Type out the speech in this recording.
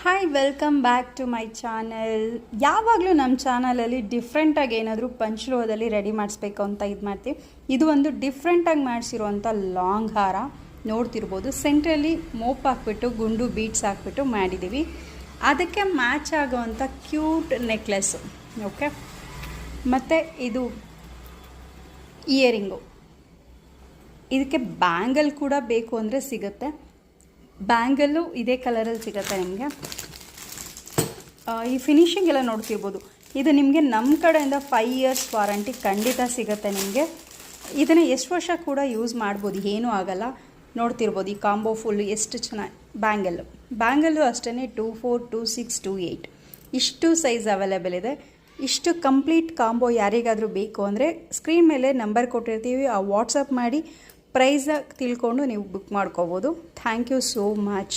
Hi welcome back to my channel. ಯಾವಾಗಲೂ ನಮ್ಮ ಚಾನಲಲ್ಲಿ ಡಿಫ್ರೆಂಟಾಗಿ ಏನಾದರೂ ಪಂಚಲೋಹದಲ್ಲಿ ರೆಡಿ ಮಾಡಿಸ್ಬೇಕು ಅಂತ ಇದು ಮಾಡ್ತೀವಿ. ಇದು ಒಂದು ಡಿಫ್ರೆಂಟಾಗಿ ಮಾಡಿಸಿರುವಂಥ ಲಾಂಗ್ ಹಾರ ನೋಡ್ತಿರ್ಬೋದು. ಸೆಂಟ್ರಲ್ಲಿ ಮೋಪ್ ಹಾಕ್ಬಿಟ್ಟು ಗುಂಡು ಬೀಡ್ಸ್ ಹಾಕ್ಬಿಟ್ಟು ಮಾಡಿದ್ದೀವಿ. ಅದಕ್ಕೆ ಮ್ಯಾಚ್ ಆಗೋವಂಥ ಕ್ಯೂಟ್ ನೆಕ್ಲೆಸ್ಸು. ಓಕೆ, ಮತ್ತು ಇದು ಇಯರಿಂಗು. ಇದಕ್ಕೆ ಬ್ಯಾಂಗಲ್ ಕೂಡ ಬೇಕು ಅಂದರೆ ಸಿಗುತ್ತೆ. ಬ್ಯಾಂಗಲ್ಲು ಇದೇ ಕಲರಲ್ಲಿ ಸಿಗುತ್ತೆ ನಿಮಗೆ. ಈ ಫಿನಿಶಿಂಗ್ ಎಲ್ಲ ನೋಡ್ತಿರ್ಬೋದು. ಇದು ನಿಮಗೆ ನಮ್ಮ ಕಡೆಯಿಂದ 5 ಇಯರ್ಸ್ ವಾರಂಟಿ ಖಂಡಿತ ಸಿಗುತ್ತೆ ನಿಮಗೆ. ಇದನ್ನು ಎಷ್ಟು ವರ್ಷ ಕೂಡ ಯೂಸ್ ಮಾಡ್ಬೋದು, ಏನೂ ಆಗಲ್ಲ. ನೋಡ್ತಿರ್ಬೋದು ಈ ಕಾಂಬೋ ಫುಲ್ಲು ಎಷ್ಟು ಚೆನ್ನಾಗಿ. ಬ್ಯಾಂಗಲ್ಲು ಅಷ್ಟೇ 2, 4, 2, 6, 2, 8 ಇಷ್ಟು ಸೈಜ್ ಅವೈಲೇಬಲ್ ಇದೆ. ಇಷ್ಟು ಕಂಪ್ಲೀಟ್ ಕಾಂಬೋ ಯಾರಿಗಾದರೂ ಬೇಕು ಅಂದರೆ ಸ್ಕ್ರೀನ್ ಮೇಲೆ ನಂಬರ್ ಕೊಟ್ಟಿರ್ತೀವಿ, ಆ ವಾಟ್ಸಪ್ ಮಾಡಿ ಪ್ರೈಸ್ ತಿಳ್ಕೊಂಡು ನೀವು ಬುಕ್ ಮಾಡ್ಕೋಬೋದು. Thank you so much.